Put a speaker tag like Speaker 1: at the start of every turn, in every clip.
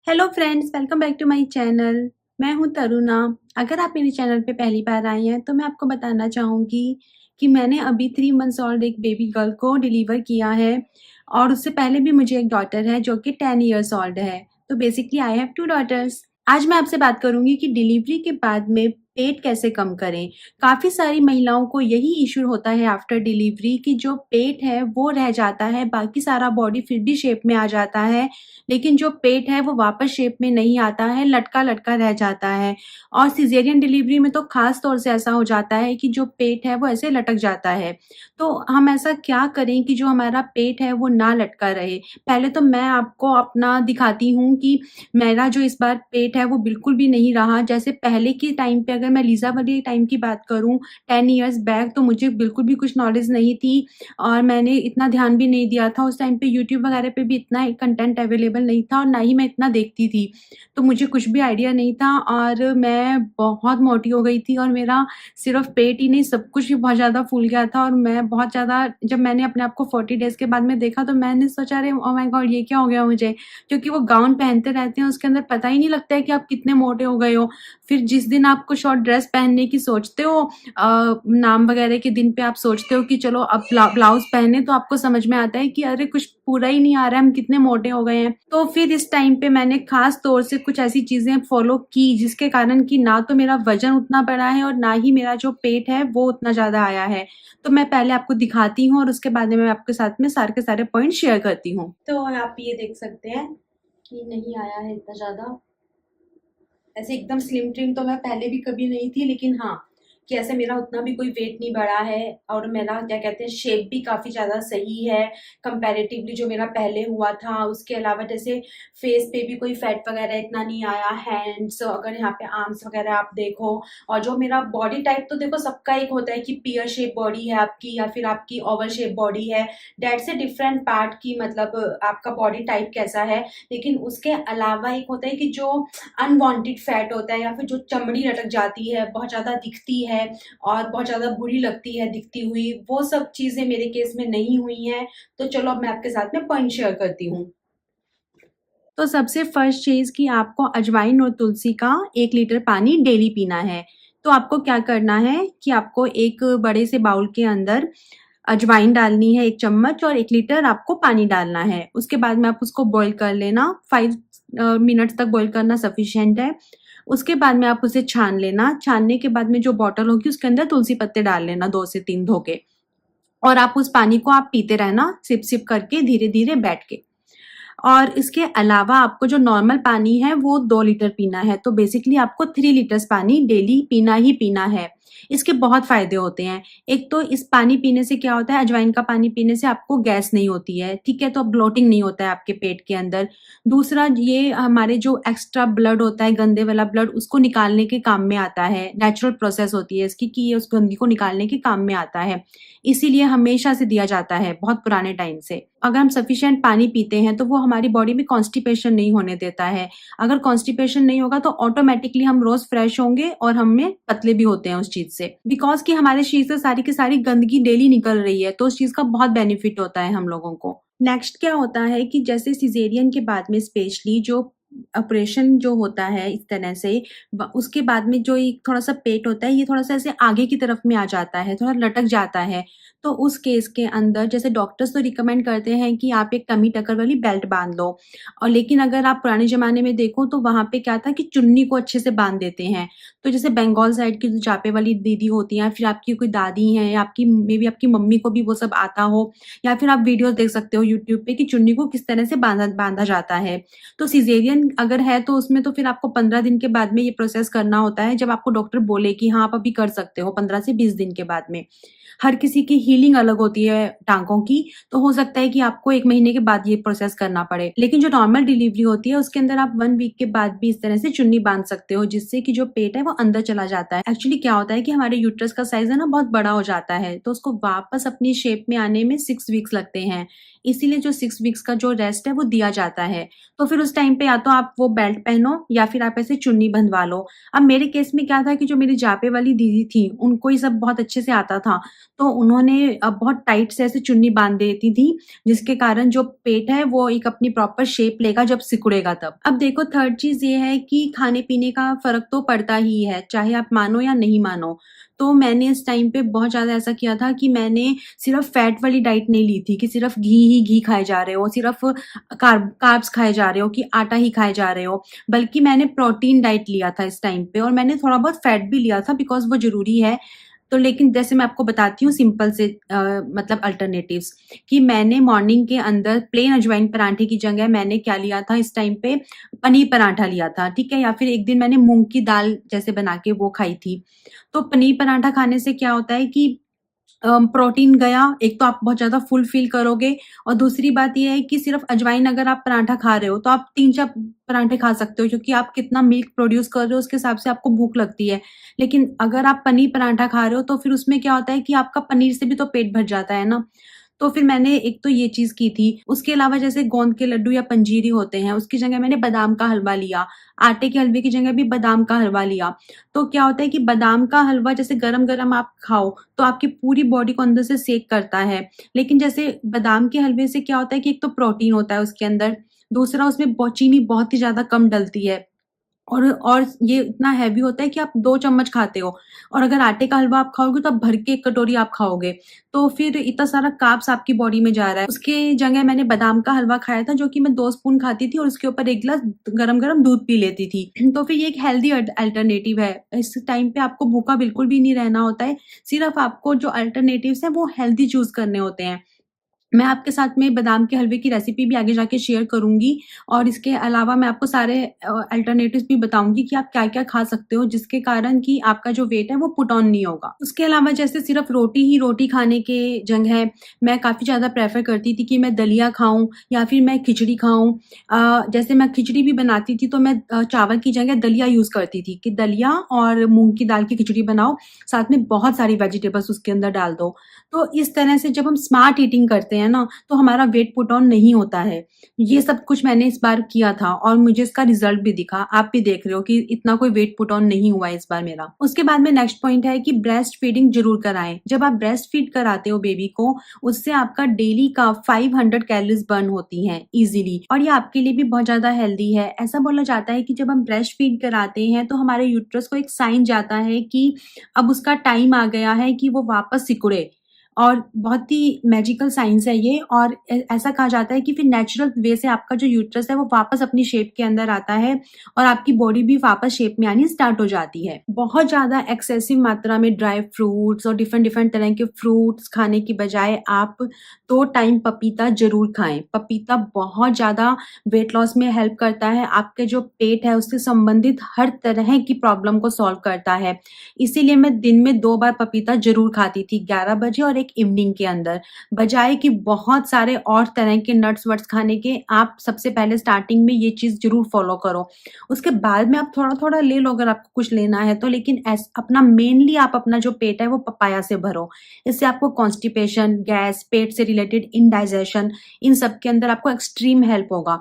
Speaker 1: Hello friends, welcome back to my channel. मैं हूं तरुणा। अगर आप मेरे चैनल पे पहली बार आई हैं तो मैं आपको बताना चाहूँगी कि मैंने अभी 3 मंथ्स ओल्ड एक बेबी गर्ल को डिलीवर किया है और उससे पहले भी मुझे एक डॉटर है जो कि 10 इयर्स ओल्ड है। तो बेसिकली आई हैव 2 डॉटर्स। आज मैं आपसे बात करूँगी कि डिलीवरी के बाद में पेट कैसे कम करें। काफ़ी सारी महिलाओं को यही इश्यू होता है आफ्टर डिलीवरी कि जो पेट है वो रह जाता है, बाकी सारा बॉडी फिर भी शेप में आ जाता है, लेकिन जो पेट है वो वापस शेप में नहीं आता है, लटका-लटका रह जाता है। और सिज़ेरियन डिलीवरी में तो ख़ास तौर से ऐसा हो जाता है कि जो पेट है वो ऐसे लटक जाता है। तो हम ऐसा क्या करें कि जो हमारा पेट है वो ना लटका रहे? पहले तो मैं आपको अपना दिखाती हूँ कि मेरा जो इस बार पेट है वो बिल्कुल भी नहीं रहा। जैसे पहले के टाइम पे अगर मैं लीज़ा वाले टाइम की बात करूँ 10 इयर्स बैक, तो मुझे बिल्कुल भी कुछ नॉलेज नहीं थी और मैंने इतना ध्यान भी नहीं दिया था। उस टाइम पे यूट्यूब वगैरह पे भी इतना कंटेंट अवेलेबल नहीं था और ना ही मैं इतना देखती थी। तो मुझे कुछ भी आइडिया नहीं था और मैं बहुत मोटी हो गई थी और मेरा सिर्फ़ पेट ही नहीं, सब कुछ भी बहुत ज़्यादा फूल गया था और मैं बहुत ज़्यादा, जब मैंने अपने आप को 40 डेज़ के बाद में देखा तो मैंने सोचा, अरे ओह माय गॉड! ये क्या हो गया मुझे? क्योंकि वो गाउन पहनते रहते हैं, उसके अंदर पता ही नहीं लगता है कि आप कितने मोटे हो गए हो। फिर जिस दिन आपको शॉर्ट ड्रेस पहनने की सोचते हो, नाम वगैरह के दिन पे आप सोचते हो कि चलो अब ब्लाउज़ पहने, तो आपको समझ में आता है कि अरे कुछ पूरा ही नहीं आ रहा है, हम कितने मोटे हो गए हैं। तो फिर इस टाइम पे मैंने ख़ास तौर से कुछ ऐसी चीज़ें फ़ॉलो की जिसके कारण कि ना तो मेरा वज़न उतना बढ़ा है और ना ही मेरा जो पेट है वो उतना ज़्यादा आया है। तो मैं पहले आपको दिखाती हूँ और उसके बाद में मैं आपके साथ में सारे के सारे पॉइंट शेयर करती हूँ। तो आप ये देख सकते हैं कि नहीं आया है इतना ज़्यादा। ऐसे एकदम स्लिम ट्रिम तो मैं पहले भी कभी नहीं थी, लेकिन हाँ, कि ऐसे मेरा उतना भी कोई वेट नहीं बढ़ा है और मेरा क्या कहते हैं शेप भी काफ़ी ज़्यादा सही है कंपैरेटिवली जो मेरा पहले हुआ था। उसके अलावा जैसे फेस पे भी कोई फैट वगैरह इतना नहीं आया, हैंड्स अगर यहाँ पे आर्म्स वगैरह आप देखो, और जो मेरा बॉडी टाइप तो देखो सबका एक होता है कि पीयर शेप बॉडी है आपकी या फिर आपकी ओवल शेप बॉडी है, डेट से डिफरेंट पार्ट की मतलब आपका बॉडी टाइप कैसा है। लेकिन उसके अलावा एक होता है कि जो अनवांटेड फैट होता है या फिर जो चमड़ी लटक जाती है, बहुत ज़्यादा दिखती है और बहुत ज़्यादा बुरी लगती है दिखती हुई, वो सब चीज़ें मेरे केस में नहीं हुई हैं। तो चलो अब मैं आपके साथ में पॉइंट शेयर करती हूँ। तो सबसे फर्स्ट चीज़ कि आपको अजवाइन और तुलसी का 1 लीटर पानी डेली पीना है। तो आपको क्या करना है कि आपको एक बड़े से बाउल के अंदर अजवाइन डालनी है 1 चम्मच और 1 लीटर आपको पानी डालना है। उसके बाद में आप उसको बॉयल कर लेना, 5 मिनट्स तक बॉयल करना सफिशिएंट है। उसके बाद में आप उसे छान लेना, छानने के बाद में जो बॉटल होगी उसके अंदर तुलसी पत्ते डाल लेना 2 से 3 धो के, और आप उस पानी को आप पीते रहना सिप-सिप करके धीरे-धीरे बैठ के। और इसके अलावा आपको जो नॉर्मल पानी है वो 2 लीटर पीना है, तो बेसिकली आपको 3 लीटर्स पानी डेली पीना ही पीना है। इसके बहुत फ़ायदे होते हैं। एक तो इस पानी पीने से क्या होता है, अजवाइन का पानी पीने से आपको गैस नहीं होती है, ठीक है? तो ब्लोटिंग नहीं होता है आपके पेट के अंदर। दूसरा, ये हमारे जो एक्स्ट्रा ब्लड होता है, गंदे वाला ब्लड, उसको निकालने के काम में आता है। नेचुरल प्रोसेस होती है इसकी कि ये उस गंदगी को निकालने के काम में आता है। इसीलिए हमेशा से दिया जाता है, बहुत पुराने टाइम से। अगर हम सफिशिएंट पानी पीते हैं तो वो हमारी बॉडी में कॉन्स्टिपेशन नहीं होने देता है। अगर कॉन्स्टिपेशन नहीं होगा तो ऑटोमैटिकली हम रोज़ फ्रेश होंगे और हम में पतले भी होते हैं उस चीज़ से। बिकॉज़ कि हमारे शरीर से सारी की सारी गंदगी डेली निकल रही है, तो उस चीज़ का बहुत बेनिफिट होता है हम लोगों को। नेक्स्ट क्या होता है कि जैसे सिज़ेरियन के बाद में स्पेशली जो ऑपरेशन जो होता है इस तरह से, उसके बाद में जो एक थोड़ा-सा पेट होता है, ये थोड़ा-सा ऐसे आगे की तरफ में आ जाता है, थोड़ा लटक जाता है। तो उस केस के अंदर जैसे डॉक्टर्स तो रिकमेंड करते हैं कि आप एक टमी टकर वाली बेल्ट बाँध लो, और लेकिन अगर आप पुराने ज़माने में देखो तो वहाँ पे क्या था कि चुन्नी को अच्छे से बाँध देते हैं। तो जैसे बंगाल साइड की जो जापे वाली दीदी होती हैं, फिर आपकी कोई दादी हैं या आपकी मेबी आपकी मम्मी को भी वो सब आता हो, या फिर आप वीडियोज़ देख सकते हो यूट्यूब पे कि चुन्नी को किस तरह से बाँधा बाँधा जाता है। तो सिज़ेरियन अगर है तो उसमें तो फिर आपको 15 दिन के बाद में ये प्रोसेस करना होता है, जब आपको डॉक्टर बोले कि हाँ, आप अभी कर सकते हो 15 से 20 दिन के बाद में। हर किसी की हीलिंग अलग होती है टाँगों की, तो हो सकता है कि आपको 1 महीने के बाद ये प्रोसेस करना पड़े। लेकिन जो नॉर्मल डिलीवरी होती है उसके अंदर आप 1 वीक के बाद भी इस तरह से चुन्नी बाँध सकते हो, जिससे कि जो पेट है वो अंदर चला जाता है। एक्चुअली क्या होता है कि हमारे यूट्रस का साइज़ है ना बहुत बड़ा हो जाता है, तो उसको वापस अपनी शेप में आने में 6 वीक्स लगते हैं। इसीलिए जो 6 वीक्स का जो रेस्ट है वो दिया जाता है। तो फिर उस टाइम पे या तो आप आप वो बेल्ट पहनो या फिर आप ऐसे चुन्नी बंधवा लो। अब मेरे केस में क्या था कि जो मेरी जापे वाली दीदी थी, उनको ये सब बहुत अच्छे से आता था, तो उन्होंने बहुत टाइट से ऐसे चुन्नी बाँध देती थी, जिसके कारण जो पेट है वो एक अपनी प्रॉपर शेप लेगा जब सिकुड़ेगा तब। अब देखो थर्ड चीज़ ये है कि खाने-पीने का फ़र्क तो पड़ता ही है, चाहे आप मानो या नहीं मानो। तो मैंने इस टाइम पे बहुत ज़्यादा ऐसा किया था कि मैंने सिर्फ़ फैट वाली डाइट नहीं ली थी कि सिर्फ़ घी ही घी खाए जा रहे हो, सिर्फ़ कार्ब्स खाए जा रहे हो कि आटा ही खाए जा रहे हो, बल्कि मैंने प्रोटीन डाइट लिया था इस टाइम पे और मैंने थोड़ा बहुत फैट भी लिया था बिकॉज़ वो ज़रूरी है। तो लेकिन जैसे मैं आपको बताती हूँ सिंपल से मतलब अल्टरनेटिव्स कि मैंने मॉर्निंग के अंदर प्लेन अजवाइन पराठे की जगह मैंने क्या लिया था इस टाइम पे पनीर पराठा लिया था, ठीक है? या फिर एक दिन मैंने मूँग की दाल जैसे बना के वो खाई थी। तो पनीर पराठा खाने से क्या होता है कि प्रोटीन गया, एक तो आप बहुत ज़्यादा फुल फ़ील करोगे और दूसरी बात ये है कि सिर्फ़ अजवाइन अगर आप पराठा खा रहे हो, तो आप 3-4 पराठे खा सकते हो क्योंकि आप कितना मिल्क प्रोड्यूस कर रहे हो, उसके हिसाब से आपको भूख लगती है। लेकिन अगर आप पनीर पराठा खा रहे हो, तो फिर उसमें क्या होता है कि आपका पनीर से भी तो पेट भर जाता है ना। तो फिर मैंने एक तो ये चीज़ की थी, उसके अलावा जैसे गोंद के लड्डू या पंजीरी होते हैं, उसकी जगह मैंने बादाम का हलवा लिया, आटे के हलवे की जगह भी बादाम का हलवा लिया। तो क्या होता है कि बादाम का हलवा जैसे गरम-गरम आप खाओ, तो आपकी पूरी बॉडी को अंदर से सेक करता है। लेकिन जैसे बादाम के हलवे से क्या होता है कि एक तो प्रोटीन होता है उसके अंदर, दूसरा उसमें चीनी बहुत ही ज़्यादा कम डलती है। और ये इतना हेवी होता है कि आप 2 चम्मच खाते हो और अगर आटे का हलवा आप खाओगे तो आप भर के 1 कटोरी आप खाओगे। तो फिर इतना सारा कार्ब्स आपकी बॉडी में जा रहा है। उसके जगह मैंने बादाम का हलवा खाया था जो कि मैं 2 स्पून खाती थी और उसके ऊपर 1 गिलास गरम-गरम दूध पी लेती थी। तो फिर ये एक हेल्दी अल्टरनेटिव है। इस टाइम पे आपको भूखा बिल्कुल भी नहीं रहना होता है। सिर्फ़ आपको जो अल्टरनेटिव्स हैं वो हेल्दी चूज़ करने होते हैं। मैं आपके साथ में बादाम के हलवे की रेसिपी भी आगे जाके शेयर करूँगी और इसके अलावा मैं आपको सारे अल्टरनेटिव्स भी बताऊँगी कि आप क्या-क्या खा सकते हो जिसके कारण कि आपका जो वेट है वो पुट ऑन नहीं होगा। उसके अलावा जैसे सिर्फ़ रोटी ही रोटी खाने के जगह मैं काफ़ी ज़्यादा प्रेफ़र करती थी कि मैं दलिया खाऊँ या फिर मैं खिचड़ी खाऊँ। जैसे मैं खिचड़ी भी बनाती थी तो मैं चावल की जगह दलिया यूज़ करती थी कि दलिया और मूँग की दाल की खिचड़ी बनाओ, साथ में बहुत सारी वेजिटेबल्स उसके अंदर डाल दो। तो इस तरह से जब हम स्मार्ट ईटिंग करते हैं ना, तो हमारा वेट पुट ऑन नहीं होता है। ये सब कुछ मैंने इस बार किया था और मुझे इसका रिज़ल्ट भी दिखा। आप भी देख रहे हो कि इतना कोई वेट पुट ऑन नहीं हुआ है इस बार मेरा। उसके बाद में नेक्स्ट पॉइंट है कि ब्रेस्ट फीडिंग ज़रूर कराएँ। जब आप ब्रेस्ट फीड कराते हो बेबी को, उससे आपका डेली का 500 कैलोरीज़ बर्न होती हैं ईज़िली और ये आपके लिए भी बहुत ज़्यादा हेल्दी है। ऐसा बोला जाता है कि जब हम ब्रेस्ट फीड कराते हैं, तो हमारे यूट्रस को एक साइन जाता है कि अब उसका टाइम आ गया है कि वो वापस सिकुड़े। और बहुत ही मैजिकल साइंस है ये और ऐसा कहा जाता है कि फिर नेचुरल वे से आपका जो यूट्रस है वो वापस अपनी शेप के अंदर आता है और आपकी बॉडी भी वापस शेप में आनी स्टार्ट हो जाती है। बहुत ज़्यादा एक्सेसिव मात्रा में ड्राई फ्रूट्स और डिफरेंट डिफरेंट तरह के फ्रूट्स खाने की बजाय आप 2 टाइम पपीता ज़रूर खाएँ। पपीता बहुत ज़्यादा वेट लॉस में हेल्प करता है, आपके जो पेट है उससे संबंधित हर तरह की प्रॉब्लम को सॉल्व करता है। इसीलिए मैं दिन में 2 बार पपीता ज़रूर खाती थी, 11 बजे और एक इवनिंग के अंदर। बजाए कि बहुत सारे और तरह के नट्स-वट्स खाने के, आप सबसे पहले स्टार्टिंग में ये चीज़ ज़रूर फ़ॉलो करो। उसके बाद में आप थोड़ा-थोड़ा ले लो अगर आपको कुछ लेना है तो, लेकिन अपना मेनली आप अपना जो पेट है वो पपाया से भरो। इससे आपको कॉन्स्टिपेशन, गैस, पेट से रिलेटेड इंडाइजेशन इन सब के अंदर आपको एक्सट्रीम हेल्प होगा।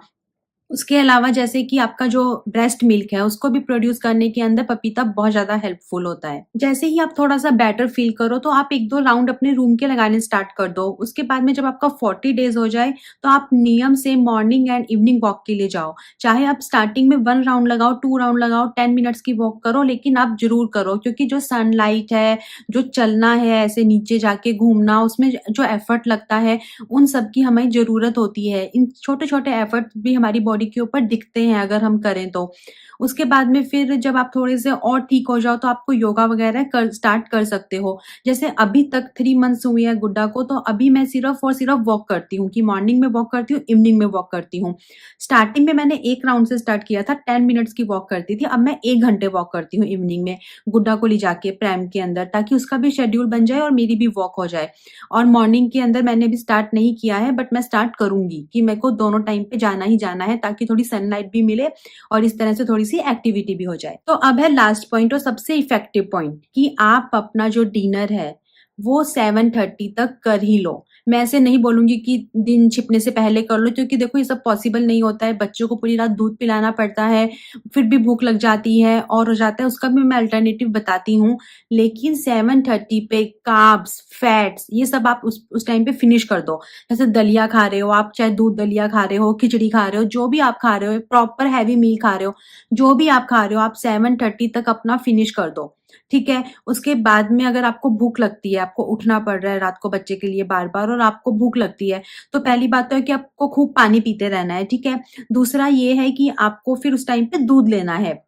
Speaker 1: उसके अलावा जैसे कि आपका जो ब्रेस्ट मिल्क है, उसको भी प्रोड्यूस करने के अंदर पपीता बहुत ज़्यादा हेल्पफुल होता है। जैसे ही आप थोड़ा-सा बेटर फ़ील करो, तो आप 1-2 राउंड अपने रूम के लगाने स्टार्ट कर दो। उसके बाद में जब आपका 40 डेज़ हो जाए, तो आप नियम से मॉर्निंग एंड इवनिंग वॉक के लिए जाओ। चाहे आप स्टार्टिंग में 1 राउंड लगाओ, 2 राउंड लगाओ, 10 मिनट्स की वॉक करो, लेकिन आप ज़रूर करो क्योंकि जो सनलाइट है, जो चलना है, ऐसे नीचे जाके घूमना, उसमें जो एफर्ट लगता है, उन सब की हमें ज़रूरत होती है। इन छोटे-छोटे एफर्ट भी हमारी बॉडी के ऊपर दिखते हैं अगर हम करें तो। उसके बाद में फिर जब आप थोड़े से और ठीक हो जाओ तो आपको योगा वगैरह स्टार्ट कर सकते हो। जैसे अभी तक 3 मंथ्स हुए हैं गुड्डा को, तो अभी मैं सिर्फ़ और सिर्फ़ वॉक करती हूँ कि मॉर्निंग में वॉक करती हूँ, इवनिंग में वॉक करती हूँ। स्टार्टिंग में मैंने 1 राउंड से स्टार्ट किया था, 10 मिनट्स की वॉक करती थी, अब मैं 1 घंटे वॉक करती हूँ इवनिंग में, गुड्डा को ले जाके प्रैम के अंदर, ताकि उसका भी शेड्यूल बन जाए और मेरी भी वॉक हो जाए। और मॉर्निंग के अंदर मैंने अभी स्टार्ट नहीं किया है, बट मैं स्टार्ट करूँगी कि मेरे को दोनों टाइम पे जाना ही जाना है ताकि थोड़ी सनलाइट भी मिले और इस तरह से थोड़ी-सी एक्टिविटी भी हो जाए। तो अब है लास्ट पॉइंट और सबसे इफ़ेक्टिव पॉइंट कि आप अपना जो डिनर है, वो 7:30 तक कर ही लो। मैं ऐसे नहीं बोलूँगी कि दिन छिपने से पहले कर लो, क्योंकि देखो ये सब पॉसिबल नहीं होता है, बच्चों को पूरी रात दूध पिलाना पड़ता है, फिर भी भूख लग जाती है और हो जाता है, उसका भी मैं अल्टरनेटिव बताती हूँ। लेकिन 7:30 पे कार्ब्स, फैट्स ये सब आप उस टाइम पे फिनिश कर दो। जैसे दलिया खा रहे हो आप, चाहे दूध दलिया खा रहे हो, खिचड़ी खा रहे हो, जो भी आप खा रहे हो, प्रॉपर हैवी मील खा रहे हो, जो भी आप खा रहे हो, आप 7:30 तक अपना फिनिश कर दो, ठीक है? उसके बाद में अगर आपको भूख लगती है, आपको उठना पड़ रहा है रात को बच्चे के लिए बार-बार और आपको भूख लगती है, तो पहली बात तो है कि आपको खूब पानी पीते रहना है, ठीक है? दूसरा ये है कि आपको फिर उस टाइम पे दूध लेना है।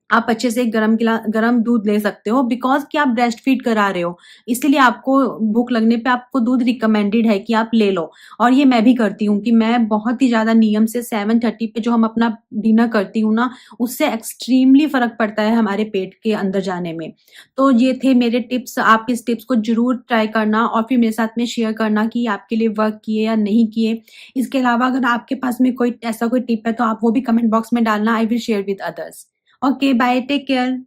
Speaker 1: आप अच्छे से गरम दूध ले सकते हो, बिकॉज़ कि आप ब्रेस्ट फीड करा रहे हो, इसीलिए आपको भूख लगने पे आपको दूध रिकमेंडेड है कि आप ले लो। और ये मैं भी करती हूँ कि मैं बहुत ही ज़्यादा नियम से 7:30 पे जो हम अपना डिनर करती हूँ ना, उससे एक्सट्रीमली फ़र्क पड़ता है हमारे पेट के अंदर जाने में। तो ये थे मेरे टिप्स, आप इस टिप्स को ज़रूर ट्राई करना और फिर मेरे साथ में शेयर करना कि आपके लिए वर्क किए या नहीं किए। इसके अलावा अगर आपके पास में कोई ऐसा कोई टिप है तो आप वो भी कमेंट बॉक्स में डालना, I will share with others. Okay, bye. Take care.